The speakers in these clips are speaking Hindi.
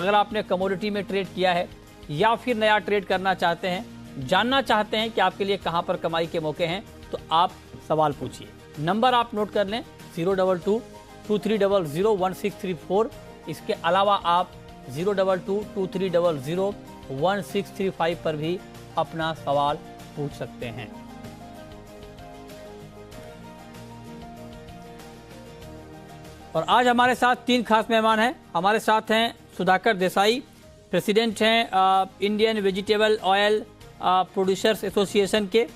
अगर आपने कमोडिटी में ट्रेड किया है या फिर नया ट्रेड करना चाहते हैं, जानना चाहते हैं कि आपके लिए कहां पर कमाई के मौके हैं, तो आप सवाल पूछिए। नंबर आप नोट कर लें 022-2300-1634। इसके अलावा आप 022-2300-1635 पर भी अपना सवाल पूछ सकते हैं। और आज हमारे साथ 3 खास मेहमान हैं। हमारे साथ हैं सुधाकर देसाई, प्रेसिडेंट हैं Indian vegetable oil producers association के।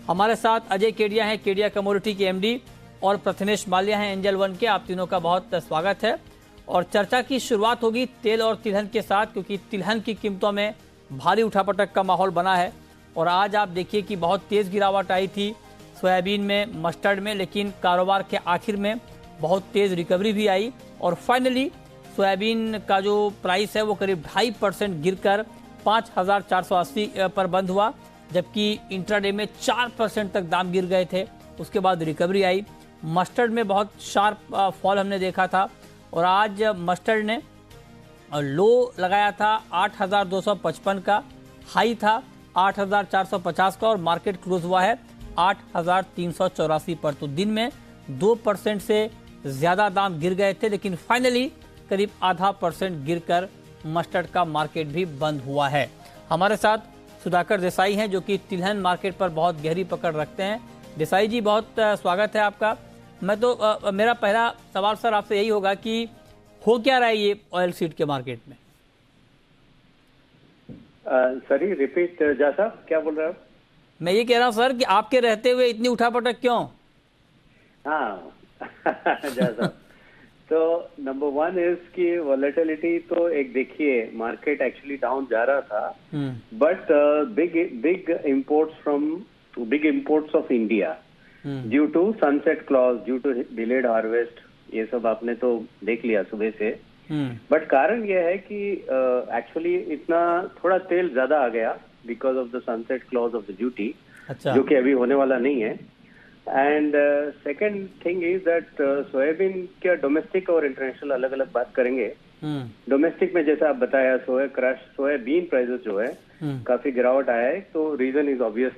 हमारे साथ अजय केडिया हैं, केडिया कमोडिटी के एमडी, और प्रथमेश माल्या हैं एंजल वन के। आप तीनों का बहुत स्वागत है। और चर्चा की शुरुआत होगी तेल और तिलहन के साथ, क्योंकि तिलहन की कीमतों में भारी उठापटक का माहौल बना है। और आज आप देखिए कि बहुत तेज़ गिरावट आई थी सोयाबीन में, मस्टर्ड में, लेकिन कारोबार के आखिर में बहुत तेज़ रिकवरी भी आई और फाइनली सोयाबीन का जो प्राइस है वो करीब 2.5% गिरकर 5,480 पर बंद हुआ, जबकि इंट्राडे में 4% तक दाम गिर गए थे। उसके बाद रिकवरी आई। मस्टर्ड में बहुत शार्प फॉल हमने देखा था और आज मस्टर्ड ने लो लगाया था 8,255 का, हाई था 8,450 का और मार्केट क्लोज हुआ है 8,384 पर। तो दिन में 2% से ज़्यादा दाम गिर गए थे, लेकिन फाइनली करीब 0.5% गिरकर मस्टर्ड का मार्केट भी बंद हुआ है। हमारे साथ सुधाकर देसाई हैं जो कि तिलहन मार्केट पर बहुत गहरी पकड़ रखते हैं। देसाई जी, बहुत स्वागत है आपका। मेरा पहला सवाल सर आपसे यही होगा कि हो क्या रहा है ये ऑयल सीड के मार्केट में? सॉरी, रिपीट जा साहब, क्या बोल रहे हो? मैं ये कह रहा हूँ सर कि आपके रहते हुए इतनी उठापटक क्यों? हाँ जा साहब, तो नंबर 1 इज कि वॉलेटिलिटी तो एक देखिए, मार्केट एक्चुअली डाउन जा रहा था, but big imports of India due to sunset clause, due to delayed harvest, ये सब आपने तो देख लिया सुबह से। बट कारण यह है कि एक्चुअली इतना थोड़ा तेल ज्यादा आ गया because of the sunset clause of the duty, जो कि अभी होने वाला नहीं है। And second thing is that soybean क्या डोमेस्टिक और इंटरनेशनल अलग अलग बात करेंगे। डोमेस्टिक में जैसा आप बताया, सोयाबीन प्राइसेस जो है काफी गिरावट आया है। तो रीजन इज ऑब्वियस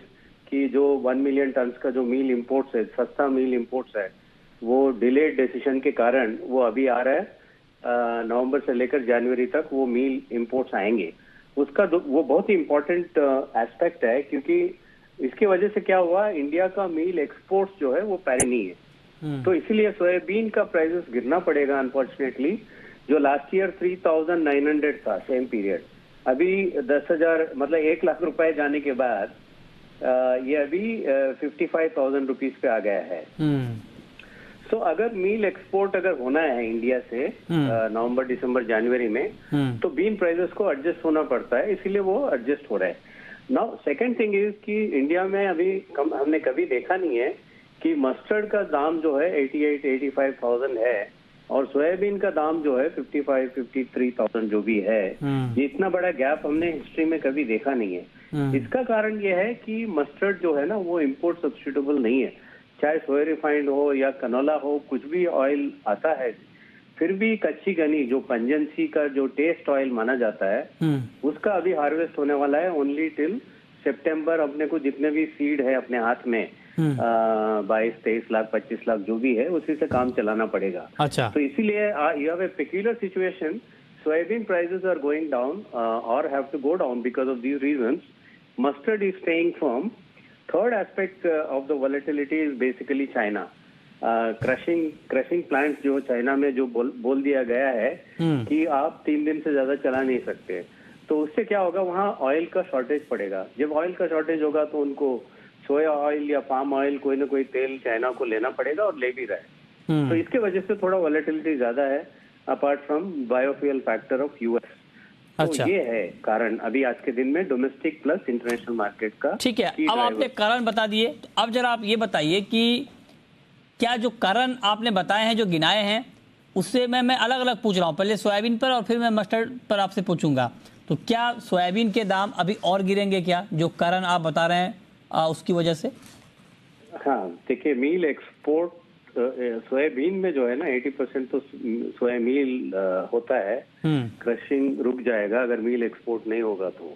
कि जो 1 मिलियन टन का जो मील इम्पोर्ट्स है, सस्ता मील इम्पोर्ट्स है, वो डिलेड डिसीजन के कारण वो अभी आ रहा है। नवंबर से लेकर जनवरी तक वो मील इम्पोर्ट्स आएंगे। उसका वो बहुत ही इम्पोर्टेंट एस्पेक्ट है, क्योंकि इसकी वजह से क्या हुआ, इंडिया का मील एक्सपोर्ट्स जो है वो पैरे नहीं है। तो इसीलिए सोयाबीन का प्राइसेस गिरना पड़ेगा अनफॉर्चुनेटली। जो लास्ट ईयर 3,900 था सेम पीरियड, अभी 10,000 मतलब 1 लाख रुपए जाने के बाद ये अभी 55,000 रुपीज पे आ गया है। तो अगर मील एक्सपोर्ट अगर होना है इंडिया से नवंबर, दिसंबर, जनवरी में, तो बीन प्राइसेस को एडजस्ट होना पड़ता है, इसीलिए वो एडजस्ट हो रहा है। नाउ सेकंड थिंग इज कि इंडिया में अभी हमने कभी देखा नहीं है कि मस्टर्ड का दाम जो है 88-85,000 है और सोयाबीन का दाम जो है 55-53,000 जो भी है। ये इतना बड़ा गैप हमने हिस्ट्री में कभी देखा नहीं है। इसका कारण ये है कि मस्टर्ड जो है ना वो इम्पोर्ट सब्स्टिट्यूटेबल नहीं है। चाहे सोया रिफाइंड हो या कनोला हो, कुछ भी ऑयल आता है, फिर भी कच्ची घनी जो पंजनसी का जो टेस्ट ऑयल माना जाता है, उसका अभी हार्वेस्ट होने वाला है ओनली टिल सितंबर। अपने को जितने भी सीड है अपने हाथ में 22-23 लाख 25 लाख जो भी है, उसी से काम चलाना पड़ेगा। अच्छा, तो इसीलिए you have a peculiar situation. Soybean prices are going down और have to go down because of these reasons. Mustard is staying firm. Third aspect of the volatility is basically China. Crushing plant जो चाइना में जो बोल दिया गया है कि आप 3 दिन से ज्यादा चला नहीं सकते, तो उससे क्या होगा, वहाँ ऑयल का शॉर्टेज पड़ेगा। जब ऑयल का शॉर्टेज होगा तो उनको सोया ऑयल या पाम ऑयल, कोई ना कोई तेल चाइना को लेना पड़ेगा और ले भी रहे। तो इसके वजह से थोड़ा वॉलेटिलिटी ज्यादा है, apart from biofuel factor of US. अच्छा, तो ये है कारण अभी आज के दिन में डोमेस्टिक प्लस इंटरनेशनल मार्केट का। ठीक है, अब आपने कारण बता दिए, तो अब जरा आप ये बताइए कि क्या जो कारण आपने बताए हैं, जो गिनाए हैं, उससे मैं अलग अलग पूछ रहा हूँ। पहले सोयाबीन पर और फिर मैं मस्टर्ड पर आपसे पूछूंगा। तो क्या सोयाबीन के दाम अभी और गिरेंगे क्या, जो कारण आप बता रहे हैं उसकी वजह से? हाँ, देखिए, मील एक्सपोर्ट सोयाबीन में जो है ना 80% तो सोया मील होता है। क्रशिंग रुक जाएगा अगर मील एक्सपोर्ट नहीं होगा तो।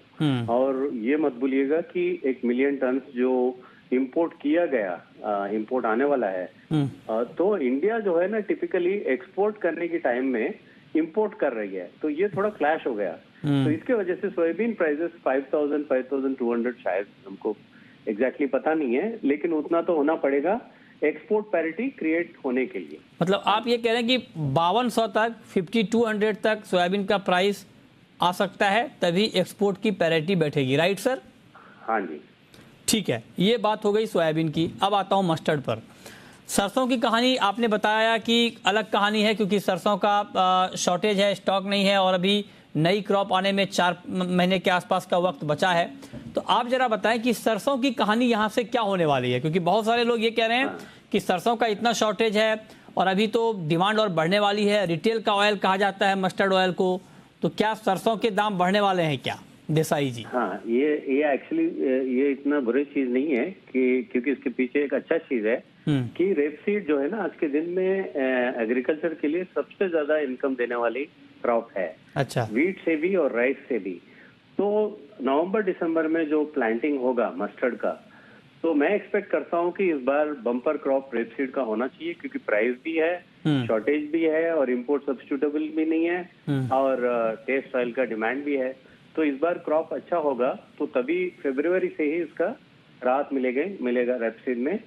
और ये मत भूलिएगा कि 1 मिलियन टन जो इंपोर्ट किया गया, इंपोर्ट आने वाला है, तो इंडिया जो है ना टिपिकली एक्सपोर्ट करने की टाइम में इंपोर्ट कर रही है, तो ये थोड़ा क्लैश हो गया। तो इसके वजह से सोयाबीन प्राइसेस 5,200 शायद, हमको एग्जैक्टली पता नहीं है, लेकिन उतना तो होना पड़ेगा एक्सपोर्ट पैरिटी क्रिएट होने के लिए। मतलब आप ये कह रहे हैं कि 5200 तक, 5200 तक सोयाबीन का प्राइस आ सकता है, तभी एक्सपोर्ट की पैरिटी बैठेगी, राइट सर? हाँ जी, ठीक है, ये बात हो गई सोयाबीन की। अब आता हूँ मस्टर्ड पर। सरसों की कहानी आपने बताया कि अलग कहानी है, क्योंकि सरसों का शॉर्टेज है, स्टॉक नहीं है, और अभी नई क्रॉप आने में 4 महीने के आसपास का वक्त बचा है। तो आप जरा बताएं कि सरसों की कहानी यहाँ से क्या होने वाली है, क्योंकि बहुत सारे लोग ये कह रहे हैं कि सरसों का इतना शॉर्टेज है और अभी तो डिमांड और बढ़ने वाली है। रिटेल का ऑयल कहा जाता है मस्टर्ड ऑयल को, तो क्या सरसों के दाम बढ़ने वाले हैं क्या देसाई जी? हाँ, ये एक्चुअली ये इतना बुरी चीज नहीं है कि, क्योंकि इसके पीछे एक अच्छा चीज है कि रेपसीड जो है ना आज के दिन में एग्रीकल्चर के लिए सबसे ज्यादा इनकम देने वाली क्रॉप है। अच्छा, वीट से भी और राइस से भी। तो नवंबर दिसंबर में जो प्लांटिंग होगा मस्टर्ड का, तो मैं एक्सपेक्ट करता हूँ कि इस बार बम्पर क्रॉप रेपसीड का होना चाहिए, क्योंकि प्राइस भी है, शॉर्टेज भी है, और इम्पोर्ट सब्स्टिट्यूटेबल भी नहीं है, और टेस्ट ऑयल का डिमांड भी है। तो इस बार क्रॉप अच्छा होगा, तो तभी फरवरी से ही इसका राहत मिलेगा रेपसीड में।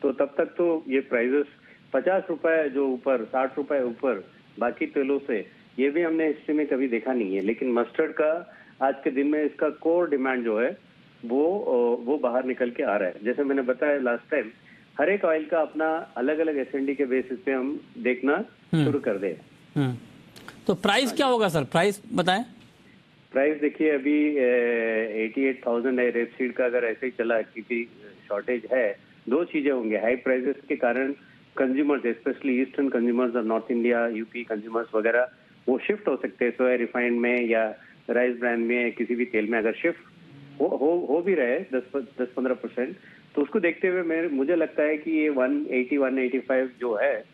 तो तब तक तो ये प्राइसेस 50 रुपए जो ऊपर, 60 रुपए ऊपर बाकी तेलों से, ये भी हमने हिस्ट्री में कभी देखा नहीं है। लेकिन मस्टर्ड का आज के दिन में इसका कोर डिमांड जो है वो बाहर निकल के आ रहा है। जैसे मैंने बताया लास्ट टाइम, हर एक ऑयल का अपना अलग अलग एसएनडी के बेसिस पे हम देखना शुरू कर दे। तो प्राइस क्या होगा सर, प्राइस बताएं। प्राइस देखिए अभी 88,000 है रेपसीड का, अगर ऐसे ही चला, क्योंकि शॉर्टेज है। दो चीजें होंगे, हाई प्राइसेस के कारण कंज्यूमर्स, स्पेशली ईस्टर्न कंज्यूमर्स और नॉर्थ इंडिया यूपी कंज्यूमर्स वगैरह, वो शिफ्ट हो सकते हैं सोया रिफाइंड में या राइस ब्रांड में, किसी भी तेल में। अगर शिफ्ट हो भी रहे 10-15%, तो उसको देखते हुए मुझे लगता है कि ये 180-185 जो है,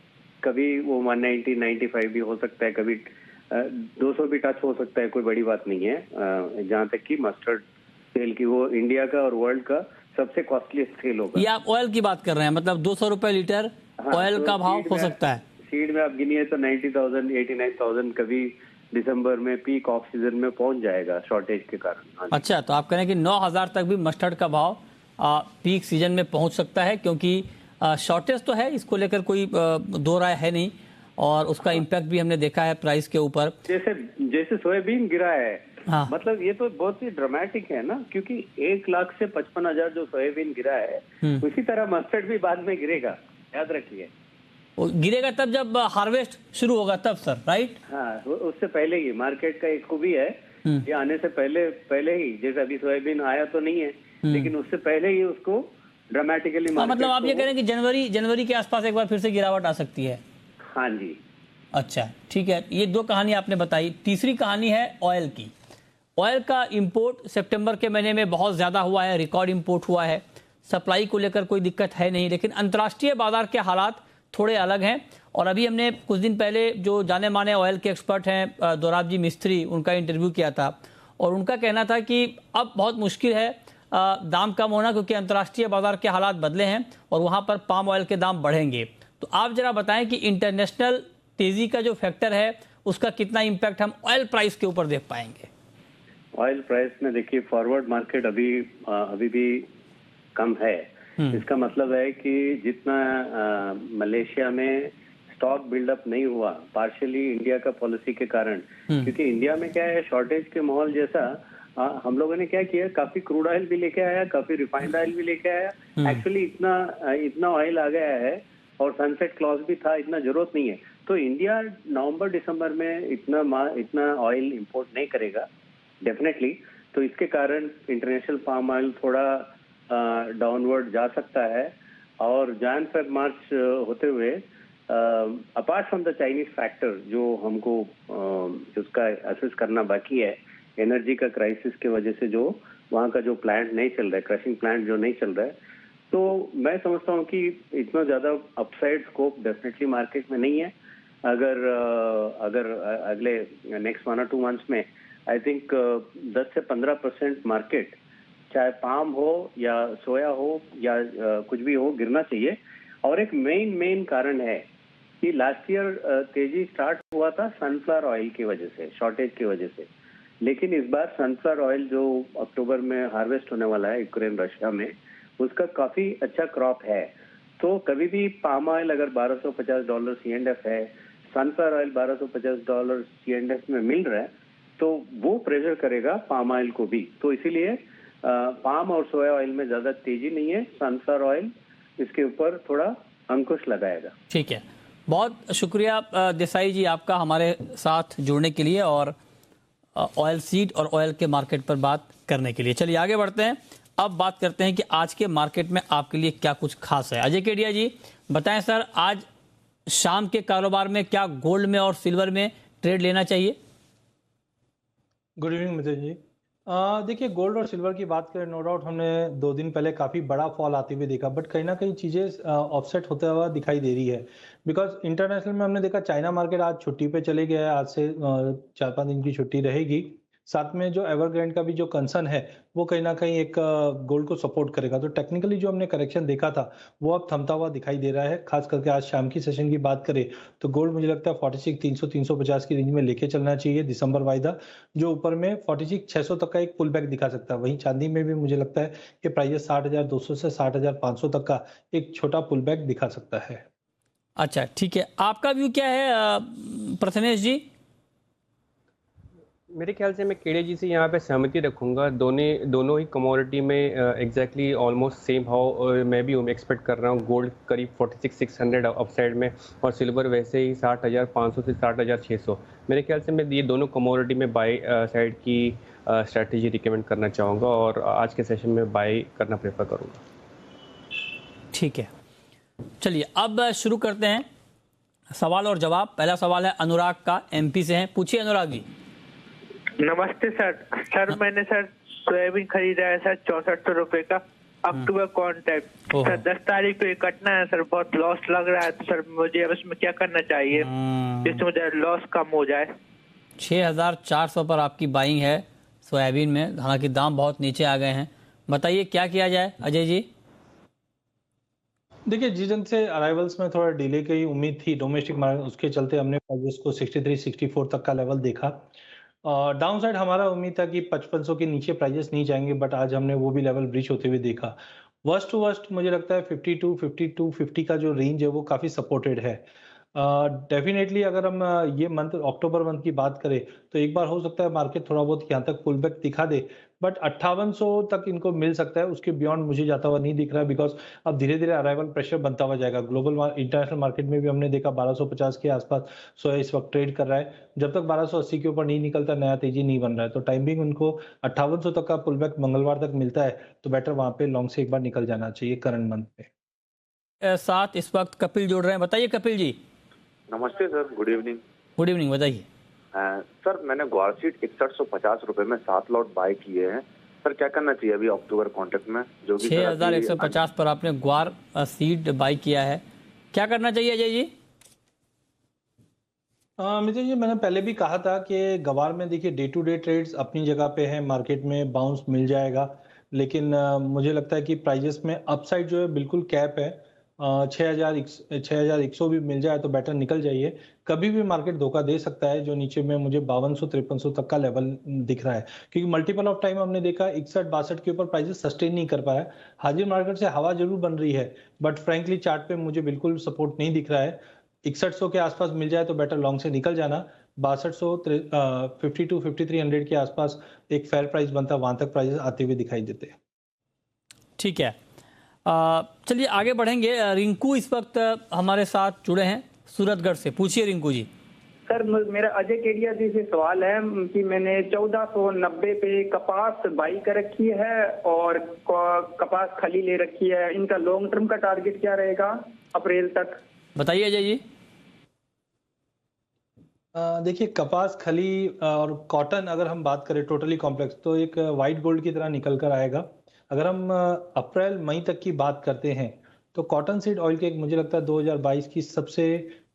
कभी वो 190-95 भी हो सकता है, कभी 200 भी टच हो सकता है, कोई बड़ी बात नहीं है। जहाँ तक कि मस्टर्ड तेल की, वो इंडिया का और वर्ल्ड का सबसे कॉस्टलीस्ट तेल होगा। ये आप ऑयल की बात कर रहे हैं, मतलब 200 रुपए लीटर ऑयल तो का भाव हो सकता है। सीड में आप गिनिए तो 90,000, 89,000 कभी दिसंबर में पीक ऑफ सीजन में पहुंच जाएगा शॉर्टेज के कारण। अच्छा, तो आप कह रहे हैं कि 9,000 तक भी मस्टर्ड का भाव पीक सीजन में पहुंच सकता है, क्योंकि शॉर्टेज तो है, इसको लेकर कोई दो राय है नहीं, और उसका इम्पैक्ट भी हमने देखा है प्राइस के ऊपर। जैसे सोयाबीन गिरा है, हाँ, मतलब ये तो बहुत ही ड्रामेटिक है ना, क्योंकि 1 लाख से 55,000 जो सोयाबीन गिरा है, उसी तरह मस्टर्ड भी बाद में गिरेगा, याद रखिए। वो गिरेगा तब जब हार्वेस्ट शुरू होगा, तब सर, राइट? हाँ, उससे पहले ही मार्केट का एक खूबी है, ये आने से पहले ही, जैसे अभी सोयाबीन आया तो नहीं है, लेकिन उससे पहले ही उसको ड्रामेटिकली मतलब आप ये कह रहे हैं कि जनवरी के आसपास एक बार फिर से गिरावट आ सकती है? हाँ जी। अच्छा, ठीक है, ये दो कहानी आपने बताई। तीसरी कहानी है ऑयल की। ऑयल का इंपोर्ट सितंबर के महीने में बहुत ज़्यादा हुआ है, रिकॉर्ड इंपोर्ट हुआ है। सप्लाई को लेकर कोई दिक्कत है नहीं, लेकिन अंतर्राष्ट्रीय बाजार के हालात थोड़े अलग हैं। और अभी हमने कुछ दिन पहले जो जाने माने ऑयल के एक्सपर्ट हैं दोराब जी मिस्त्री, उनका इंटरव्यू किया था, और उनका कहना था कि अब बहुत मुश्किल है दाम कम होना, क्योंकि अंतर्राष्ट्रीय बाजार के हालात बदले हैं और वहाँ पर पाम ऑयल के दाम बढ़ेंगे। तो आप जरा बताएं कि इंटरनेशनल तेजी का जो फैक्टर है, उसका कितना इम्पैक्ट हम ऑयल प्राइस के ऊपर देख पाएंगे? ऑयल प्राइस में देखिए, फॉरवर्ड मार्केट अभी भी कम है। इसका मतलब है कि जितना मलेशिया में स्टॉक बिल्डअप नहीं हुआ, पार्शियली इंडिया का पॉलिसी के कारण, क्योंकि इंडिया में क्या है, शॉर्टेज के माहौल जैसा, हम लोगों ने क्या किया, काफी क्रूड ऑयल भी लेके आया, काफी रिफाइंड ऑयल भी लेके आया। एक्चुअली इतना ऑयल आ गया है, और सनसेट क्लॉज भी था, इतना जरूरत नहीं है। तो इंडिया नवंबर दिसंबर में इतना ऑयल इंपोर्ट नहीं करेगा डेफिनेटली। तो इसके कारण इंटरनेशनल पाम ऑयल थोड़ा डाउनवर्ड जा सकता है। और जैन फेब मार्च होते हुए, apart from the Chinese factor जो हमको उसका असेस करना बाकी है, एनर्जी का क्राइसिस की वजह से जो वहाँ का जो प्लांट नहीं चल रहा है, क्रशिंग प्लांट जो नहीं चल रहा है, तो मैं समझता हूँ कि इतना ज्यादा अपसाइड स्कोप डेफिनेटली मार्केट में नहीं है। अगर अगले नेक्स्ट 1 और 2 मंथ्स में आई थिंक 10 से 15% मार्केट, चाहे पाम हो या सोया हो या कुछ भी हो, गिरना चाहिए। और एक मेन कारण है कि लास्ट ईयर तेजी स्टार्ट हुआ था सनफ्लावर ऑयल की वजह से, शॉर्टेज की वजह से। लेकिन इस बार सनफ्लावर ऑयल जो अक्टूबर में हार्वेस्ट होने वाला है यूक्रेन रशिया में, उसका काफी अच्छा क्रॉप है। तो कभी भी पाम ऑयल अगर $1250 C&F है, सनफ्लावर ऑयल $1250 C&F में मिल रहा है, तो वो प्रेशर करेगा पाम ऑयल को भी। तो इसीलिए पाम और सोया ऑयल में ज्यादा तेजी नहीं है, सनफ्लावर ऑयल इसके ऊपर थोड़ा अंकुश लगाएगा। ठीक है, बहुत शुक्रिया देसाई जी आपका हमारे साथ जुड़ने के लिए और ऑयल सीड और ऑयल के मार्केट पर बात करने के लिए। चलिए आगे बढ़ते हैं, अब बात करते हैं कि आज के मार्केट में आपके लिए क्या कुछ खास है। अजय केडिया जी बताएं सर, आज शाम के कारोबार में क्या गोल्ड में और सिल्वर में ट्रेड लेना चाहिए? गुड इवनिंग मितेश जी। देखिए, गोल्ड और सिल्वर की बात करें, नो डाउट हमने 2 दिन पहले काफ़ी बड़ा फॉल आते हुए देखा, बट कहीं ना कहीं चीज़ें ऑफसेट होते हुआ दिखाई दे रही है। बिकॉज इंटरनेशनल में हमने देखा चाइना मार्केट आज छुट्टी पे चले गया है, आज से 4-5 दिन की छुट्टी रहेगी। साथ में जो एवरग्रैंड का भी जो कंसर्न है वो कहीं ना कहीं एक गोल्ड को सपोर्ट करेगा। तो टेक्निकली जो हमने करेक्शन देखा था वो अब थमता हुआ दिखाई दे रहा है। खास करके आज शाम की सेशन की बात करें तो गोल्ड मुझे लगता है 46,300 350 की रेंज में लेके चलना चाहिए दिसंबर वायदा, जो ऊपर में 46,600 तक का एक पुल बैक दिखा सकता है। वहीं चांदी में भी मुझे लगता है कि प्राइस 60,200 से 60,500 तक का एक छोटा पुल बैक दिखा सकता है। अच्छा ठीक है, आपका व्यू क्या है प्रथमेश जी? मेरे ख्याल से मैं केड़े जी से यहाँ पे सहमति रखूंगा। दोनों ही कमोडिटी में एग्जैक्टली ऑलमोस्ट सेम भाव मैं भी एक्सपेक्ट कर रहा हूँ। गोल्ड करीब 46,600 अपसाइड में और सिल्वर वैसे ही 60,500 से 60,600। मेरे ख्याल से मैं ये दोनों कमोडिटी में बाय साइड की स्ट्रैटेजी रिकमेंड करना चाहूँगा और आज के सेशन में बाय करना प्रेफर करूँगा। ठीक है, चलिए अब शुरू करते हैं सवाल और जवाब। पहला सवाल है अनुराग का, MP से हैं, पूछिए अनुराग जी। नमस्ते सर मैंने सर सोयाबीन खरीदा है सर 6400 रुपए का, अक्टूबर कॉन्ट्रैक्ट सर 10 तारीख को ये कटना है सर। बहुत लॉस लग रहा है, तो सर मुझे अब इसमें क्या करना चाहिए जिससे मुझे लॉस कम हो जाए? 6400 पर आपकी बाइंग है सोयाबीन में, हालांकि दाम बहुत नीचे आ गए हैं। बताइए क्या किया जाए अजय जी? देखिए, जिस दिन से अराइवल्स में थोड़ा डिले की उम्मीद थी डोमेस्टिक मार्केट, उसके चलते हमने प्राइस को 63-64 तक का लेवल देखा। डाउन साइड हमारा उम्मीद था कि 5500 के नीचे प्राइजेस नहीं जाएंगे, बट आज हमने वो भी लेवल ब्रीच होते हुए देखा। वर्स्ट टू वर्स्ट मुझे लगता है 52-50 का जो रेंज है वो काफ़ी सपोर्टेड है। डेफिनेटली अगर हम ये मंथ अक्टूबर मंथ की बात करें तो एक बार हो सकता है मार्केट थोड़ा बहुत यहाँ तक पुल बैक दिखा दे, बट 5800 तक इनको मिल सकता है। उसके बियॉन्ड मुझे जाता हुआ नहीं दिख रहा है, बिकॉज अब धीरे धीरे अराइवल प्रेशर बनता हुआ जाएगा। ग्लोबल इंटरनेशनल मार्केट में भी हमने देखा 1250 के आसपास सोया इस वक्त ट्रेड कर रहा है। जब तक 1280 के ऊपर नहीं निकलता नया तेजी नहीं बन रहा है, तो टाइमिंग उनको 5800 तक का पुल बैक मंगलवार तक मिलता है तो बेटर वहां पे लॉन्ग से एक बार निकल जाना चाहिए करंट मंथ में। साथ इस वक्त कपिल जुड़ रहे हैं, बताइए कपिल जी। नमस्ते sir, good evening. Good evening, बताइए। सर मैंने ग्वार सीड 6150 रुपए में 7 लॉट बाय किए हैं सर, क्या करना चाहिए अभी अक्टूबर कॉन्ट्रैक्ट में? जो 6150 पर आपने ग्वार सीड बाय किया है, क्या करना चाहिए अजय जी? मित्र जी, मैंने पहले भी कहा था कि गवार में देखिए डे टू डे ट्रेड्स अपनी जगह पे है, मार्केट में बाउंस मिल जाएगा, लेकिन मुझे लगता है कि प्राइजेस में अपसाइड जो है बिल्कुल कैप है। 6100 भी मिल जाए तो बेटर निकल जाइए। कभी भी मार्केट धोखा दे सकता है, जो नीचे में मुझे 5200-5300 तक का लेवल दिख रहा है, क्योंकि मल्टीपल ऑफ टाइम हमने देखा 61-62 के ऊपर प्राइसेस सस्टेन नहीं कर पाया। हाजिर मार्केट से हवा जरूर बन रही है, बट फ्रैंकली चार्ट पे मुझे बिल्कुल सपोर्ट नहीं दिख रहा है। 6100 के आसपास मिल जाए तो बेटर लॉन्ग से निकल जाना। 6200 52-5300 के आसपास एक फेयर प्राइस बनता, वहां तक प्राइसेस आते हुए दिखाई देते। ठीक है, चलिए आगे बढ़ेंगे। रिंकू इस वक्त हमारे साथ जुड़े हैं सूरतगढ़ से, पूछिए रिंकू जी। सर मेरा अजय केडिया जी से सवाल है कि मैंने 1490 पे कपास बाई कर रखी है और कपास खली ले रखी है, इनका लॉन्ग टर्म का टारगेट क्या रहेगा अप्रैल तक? बताइए अजय जी। देखिए, कपास खली और कॉटन अगर हम बात करें टोटली कॉम्प्लेक्स, तो एक वाइट गोल्ड की तरह निकल कर आएगा। अगर हम अप्रैल मई तक की बात करते हैं तो कॉटन सीड ऑयल केक मुझे लगता है 2022 की सबसे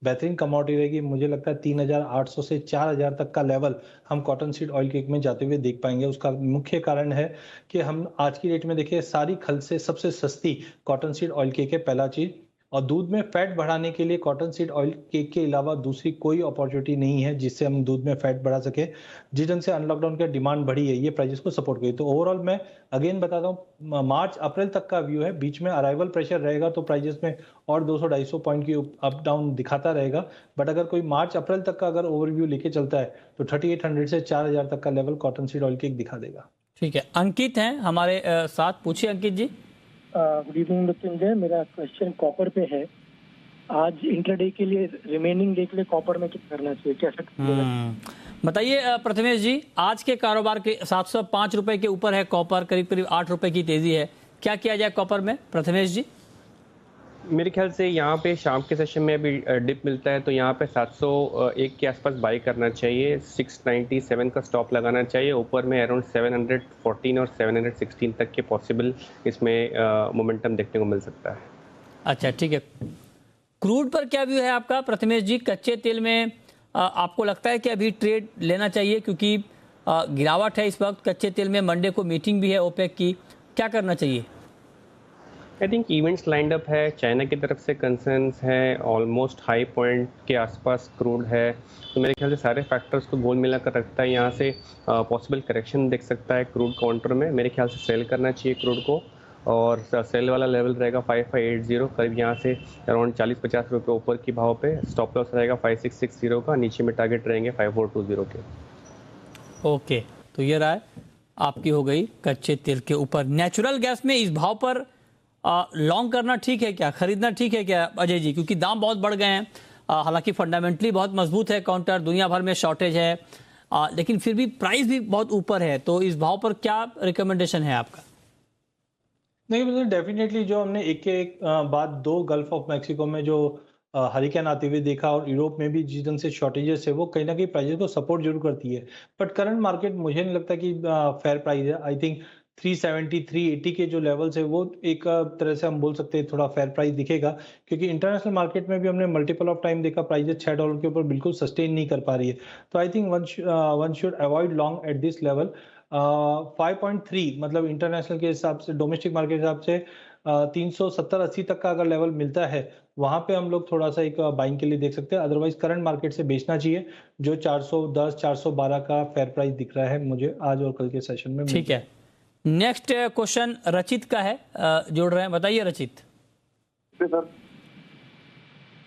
बेहतरीन कमोडिटी रहेगी। मुझे लगता है 3,800 से 4,000 तक का लेवल हम कॉटन सीड ऑयल केक में जाते हुए देख पाएंगे। उसका मुख्य कारण है कि हम आज की डेट में देखिए सारी खल से सबसे सस्ती कॉटन सीड ऑयल केक है, पहला चीज। और दूध में फैट बढ़ाने के लिए कॉटन सीड ऑयल केक के अलावा दूसरी कोई अपॉर्चुनिटी नहीं है जिससे हम दूध में फैट बढ़ा सके। जिस ढंग से अनलॉकडाउन की डिमांड बढ़ी है ये प्राइजेस को सपोर्ट करी। तो ओवरऑल मैं अगेन बताता हूँ मार्च अप्रैल तक का व्यू है। बीच में अराइवल प्रेशर रहेगा तो प्राइजेस में और 200-250 पॉइंट की अप डाउन दिखाता रहेगा। बट अगर कोई मार्च अप्रैल तक का अगर ओवरव्यू लेके चलता है तो 3800 से 4,000 तक का level cotton seed oil cake दिखा देगा। ठीक है, अंकित हैं हमारे साथ, पूछिए अंकित जी। गुड इवनिंग मृत्युंजय, मेरा क्वेश्चन कॉपर पे है। आज इंट्राडे के लिए, रिमेनिंग डे के लिए कॉपर में क्या करना चाहिए, कैसा? बताइए प्रथमेश जी, आज के कारोबार के 705 रुपए के ऊपर है कॉपर, करीब करीब 8 रुपए की तेजी है, क्या किया जाए कॉपर में प्रथमेश जी? मेरे ख्याल से यहाँ पे शाम के सेशन में अभी डिप मिलता है तो यहाँ पे 701 के आसपास बाई करना चाहिए। 697 का स्टॉप लगाना चाहिए। ऊपर में अराउंड 714 और 716 तक के पॉसिबल इसमें मोमेंटम देखने को मिल सकता है। अच्छा ठीक है, क्रूड पर क्या व्यू है आपका प्रथमेश जी? कच्चे तेल में आपको लगता है कि अभी ट्रेड लेना चाहिए क्योंकि गिरावट है इस वक्त कच्चे तेल में, मंडे को मीटिंग भी है ओपेक की, क्या करना चाहिए? I think events lined up है, चाइना की तरफ से कंसर्न्स हैं, ऑलमोस्ट हाई पॉइंट के आसपास क्रूड है, तो मेरे ख्याल से सारे फैक्टर्स को गोल मिलाकर रखता है। यहाँ से पॉसिबल करेक्शन देख सकता है क्रूड काउंटर में। मेरे ख्याल से सेल करना चाहिए क्रूड को, और सेल वाला लेवल रहेगा 5580, करीब यहाँ से अराउंड 40-50 रुपये ऊपर की भाव पे। स्टॉप लॉस रहेगा 5660 का, नीचे में टारगेट रहेंगे 5420 के। ओके, तो ये राय आपकी हो गई कच्चे तेल के ऊपर। नेचुरल गैस में इस भाव पर लॉन्ग करना ठीक है क्या, खरीदना ठीक है क्या अजय जी? क्योंकि दाम बहुत बढ़ गए हैं, हालांकि फंडामेंटली बहुत मजबूत है काउंटर, दुनिया भर में शॉर्टेज है, लेकिन फिर भी प्राइस भी बहुत ऊपर है, तो इस भाव पर क्या रिकमेंडेशन है आपका? नहीं, मतलब डेफिनेटली जो हमने एक के एक बाद दो गल्फ ऑफ मैक्सिको में जो हरिकेन आते हुए देखा और यूरोप में भी जिस ढंग से शॉर्टेजेस है वो कहीं ना कहीं प्राइजेस को सपोर्ट जरूर करती है। बट करंट मार्केट मुझे नहीं लगता कि फेयर प्राइस है। आई थिंक 370 380 के जो लेवल्स है वो एक तरह से हम बोल सकते हैं थोड़ा फेयर प्राइस दिखेगा, क्योंकि इंटरनेशनल मार्केट में भी हमने मल्टीपल ऑफ टाइम देखा प्राइजेस $6 के ऊपर बिल्कुल सस्टेन नहीं कर पा रही है। तो I think one should avoid long at this level. 5.3 मतलब इंटरनेशनल के हिसाब से, डोमेस्टिक मार्केट के हिसाब से 370-80 तक का अगर लेवल मिलता है वहां पे हम लोग थोड़ा सा एक बाइंग के लिए देख सकते हैं। अदरवाइज करंट मार्केट से बेचना चाहिए, जो 410 412 का फेयर प्राइस दिख रहा है मुझे आज और कल के सेशन में। ठीक है, नेक्स्ट क्वेश्चन रचित का है, जोड़ रहे हैं, बताइए रचित।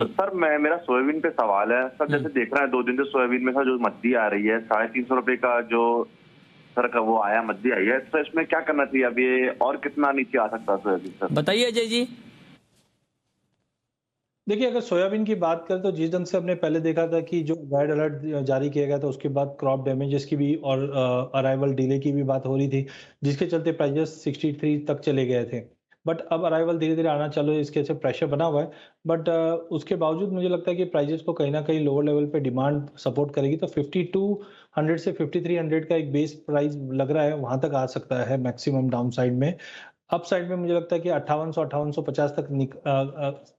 सर मेरा सोयाबीन पे सवाल है सर। जैसे देख रहा है 2 दिन से सोयाबीन में सर जो मद्दी आ रही है 350 रुपए का जो सर का वो आया, मद्दी आई है, तो इसमें क्या करना चाहिए अभी, और कितना नीचे आ सकता है सोयाबीन सर? बताइए अजय जी। देखिए, अगर सोयाबीन की बात करें तो जिस ढंग से हमने पहले देखा था कि जो रेड अलर्ट जारी किया गया था उसके बाद क्रॉप डैमेजेस की भी और अराइवल डिले की भी बात हो रही थी, जिसके चलते प्राइजेस 63 तक चले गए थे। बट अब अराइवल धीरे धीरे आना चालू है, इसके से प्रेशर बना हुआ है। बट उसके बावजूद मुझे लगता है कि प्राइजेस को कहीं ना कहीं लोअर लेवल पे डिमांड सपोर्ट करेगी। तो 5200 से 5300 का एक बेस प्राइस लग रहा है, वहां तक आ सकता है मैक्सिमम डाउन साइड में। अप साइड में मुझे लगता है कि 5800-5850 तक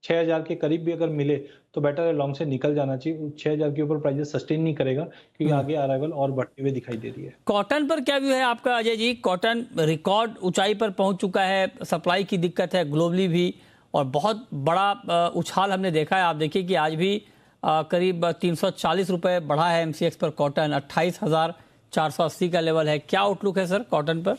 6000 के करीब भी अगर मिले तो बेटर है लॉन्ग से निकल जाना चाहिए। 6000 के ऊपर प्राइस सस्टेन नहीं करेगा क्योंकि आगे अराइवल और बढ़ते हुए दिखाई दे रही है। कॉटन पर क्या व्यू है आपका अजय जी? कॉटन रिकॉर्ड ऊंचाई पर पहुंच चुका है, सप्लाई की दिक्कत है ग्लोबली भी, और बहुत बड़ा उछाल हमने देखा है। आप देखिए कि आज भी करीब 340 रुपए बढ़ा है एमसीएक्स पर कॉटन, 28,480 का लेवल है। क्या आउटलुक है सर कॉटन पर?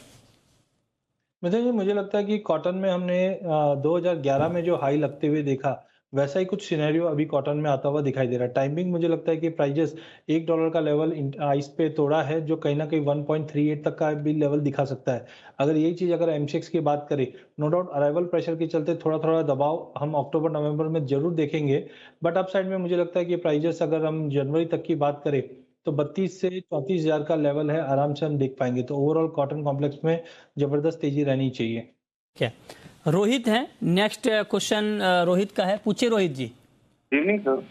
मुझे लगता है कि कॉटन में हमने 2011 में जो हाई लगते हुए देखा वैसा ही कुछ सिनेरियो अभी कॉटन में आता हुआ दिखाई दे रहा है। टाइमिंग मुझे लगता है कि प्राइजेस $1 का लेवल आइस पे तोड़ा है, जो कहीं ना कहीं 1.38 तक का भी लेवल दिखा सकता है। अगर यही चीज अगर एमसीएक्स की बात करें, नो डाउट अराइवल प्रेशर के चलते थोड़ा थोड़ा दबाव हम अक्टूबर नवंबर में जरूर देखेंगे। बट अप साइड में मुझे लगता है कि प्राइजेस अगर हम जनवरी तक की बात करें तो 32 से 34,000 का लेवल है, आराम से हम देख पाएंगे। तो ओवरऑल कॉटन कॉम्प्लेक्स में जबरदस्त तेजी रहनी चाहिए। क्या रोहित हैं, नेक्स्ट क्वेश्चन रोहित का है, पूछिए Rohit ji. Evening sir.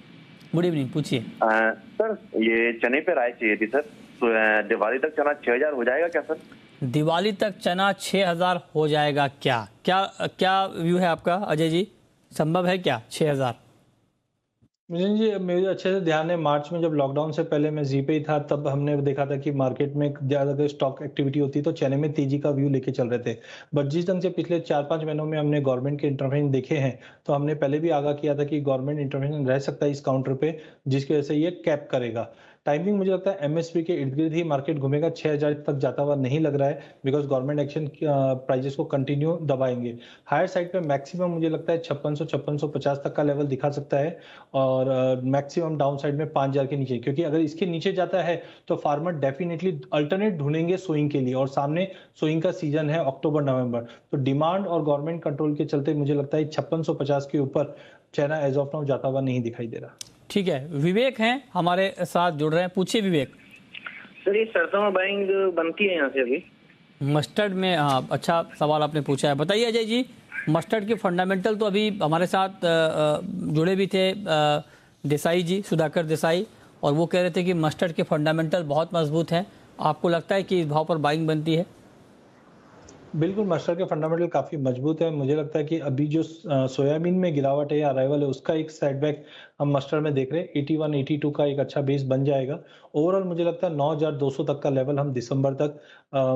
Good evening, पूछिए। सर ये चने पे राय चाहिए थी सर। तो दिवाली तक चना 6000 हो जाएगा क्या सर? दिवाली तक चना 6000 हो जाएगा क्या? क्या क्या व्यू है आपका अजय जी? संभव है क्या 6000? जी, मेरे अच्छे से ध्यान है, मार्च में जब लॉकडाउन से पहले मैं जी पे ही था, तब हमने देखा था कि मार्केट में ज़्यादा स्टॉक एक्टिविटी होती तो चने में तेजी का व्यू लेके चल रहे थे। बट जिस ढंग से पिछले 4-5 महीनों में हमने गवर्नमेंट के इंटरवेंशन देखे हैं, तो हमने पहले भी आगाह किया था कि गवर्नमेंट इंटरवेंशन रह सकता है इस काउंटर पे, जिसकी वजह से ये कैप करेगा। टाइमिंग मुझे लगता है एमएसपी के इर्द-गिर्द ही मार्केट घूमेगा, 6000 तक जाता हुआ नहीं लग रहा है, बिकॉज़ गवर्नमेंट एक्शन प्राइसेस को कंटिन्यू दबाएंगे। हायर साइड पे मैक्सिमम मुझे लगता है 5600-5650 तक का लेवल दिखा सकता है और मैक्सिमम डाउन साइड में 5000 के नीचे, क्योंकि अगर इसके नीचे जाता है तो फार्मर डेफिनेटली अल्टरनेट ढूंढेंगे सोइंग के लिए और सामने सोइंग का सीजन है अक्टूबर-नवंबर। तो डिमांड और गवर्नमेंट कंट्रोल के चलते मुझे लगता है 5650 के ऊपर चाइना एज ऑफ नाउ जाता हुआ नहीं दिखाई दे रहा। ठीक है, विवेक हैं हमारे साथ जुड़ रहे हैं, पूछिए विवेक। सर ये सरसों में बाइंग बनती है यहाँ से अभी? मस्टर्ड में, हाँ अच्छा सवाल आपने पूछा है। बताइए अजय जी, मस्टर्ड के फंडामेंटल तो अभी हमारे साथ जुड़े भी थे देसाई जी, सुधाकर देसाई, और वो कह रहे थे कि मस्टर्ड के फंडामेंटल बहुत मजबूत हैं। आपको लगता है कि इस भाव पर बाइंग बनती है? बिल्कुल, मस्टर्ड के फंडामेंटल काफ़ी मजबूत है। मुझे लगता है कि अभी जो सोयाबीन में गिरावट है या अराइवल है, उसका एक सेटबैक हम मस्टर्ड में देख रहे हैं। 81, 82 का एक अच्छा बेस बन जाएगा। ओवरऑल मुझे लगता है 9200 तक का लेवल हम दिसंबर तक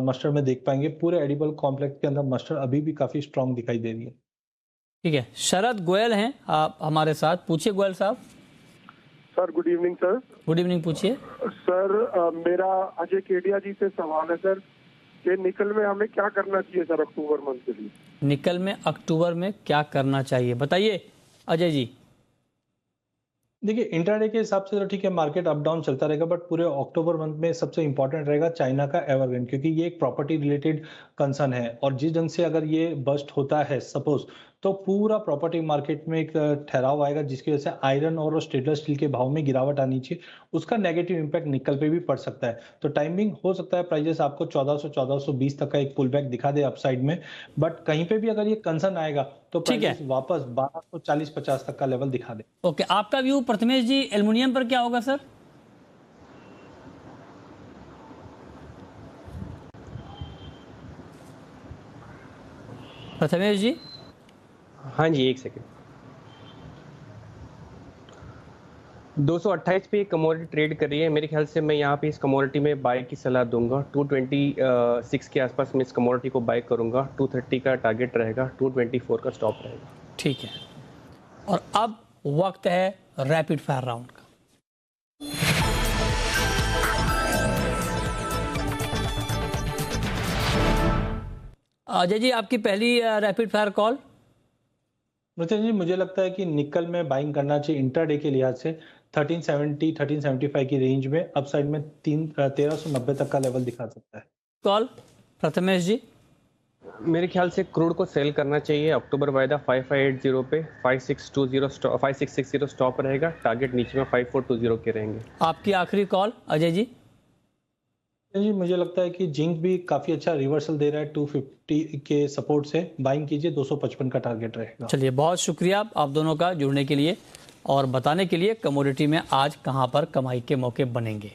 मस्टर्ड में देख पाएंगे। पूरे एडिबल कॉम्प्लेक्स के अंदर मस्टर्ड अभी भी काफ़ी स्ट्रॉन्ग दिखाई दे रही है। ठीक है, शरद गोयल हैं आप हमारे साथ, पूछिए गोयल साहब। Sir good evening sir. Good evening, पूछिए सर मेरा अजय केडिया जी से सवाल है सर कि निकल में हमें क्या करना चाहिए सर अक्टूबर मंथ के लिए? निकल में अक्टूबर में क्या करना चाहिए, बताइए अजय जी। देखिए, इंट्राडे के हिसाब से तो ठीक है, मार्केट अप डाउन चलता रहेगा, बट पूरे अक्टूबर मंथ में सबसे इंपॉर्टेंट रहेगा चाइना का एवरग्रीन, क्योंकि ये एक प्रॉपर्टी रिलेटेड कंसर्न है और जिस ढंग से अगर ये बस्ट होता है सपोज, तो पूरा प्रॉपर्टी मार्केट में एक ठहराव आएगा, जिसकी वजह से आयरन और स्टेनलेस स्टील के भाव में गिरावट आनी चाहिए। उसका नेगेटिव इंपैक्ट निकल पे भी पड़ सकता है। तो टाइमिंग हो सकता है प्राइजेस आपको 1400-1420 तक का एक पुल बैक दिखा दे अपसाइड में, बट कहीं पे भी अगर ये कंसर्न आएगा तो प्राइजेस वापस 1240-50 तक का लेवल दिखा दे। ओके, आपका व्यू प्रथमेश जी एल्युमिनियम पर क्या होगा सर? प्रथमेश जी। हाँ जी, एक सेकेंड। 228 पे कमोडिटी ट्रेड कर रही है। मेरे ख्याल से मैं यहाँ पे इस कमोडिटी में बाय की सलाह दूंगा। 226 के आसपास मैं इस कमोडिटी को बाय करूंगा। 230 का टारगेट रहेगा, 224 का स्टॉप रहेगा। ठीक है, और अब वक्त है रैपिड फायर राउंड का। अजय जी, आपकी पहली rapid fire call. Nitin ji, मुझे लगता है कि निकल में बाइंग करना चाहिए इंट्राडे के लिहाज से 1370 1375 की रेंज में, अपसाइड में 1390 तक का लेवल दिखा सकता है। कॉल प्रथमेश जी। मेरे ख्याल से क्रूड को सेल करना चाहिए अक्टूबर वायदा 5580 पे, 5660 स्टॉप रहेगा, टारगेट नीचे में 5420 के रहेंगे। आपकी आखिरी कॉल अजय जी। जी, मुझे लगता है कि जिंक भी काफी अच्छा रिवर्सल दे रहा है, 250 के सपोर्ट से बाइंग कीजिए, 255 का टारगेट रहेगा। चलिए, बहुत शुक्रिया आप दोनों का जुड़ने के लिए और बताने के लिए कमोडिटी में आज कहां पर कमाई के मौके बनेंगे।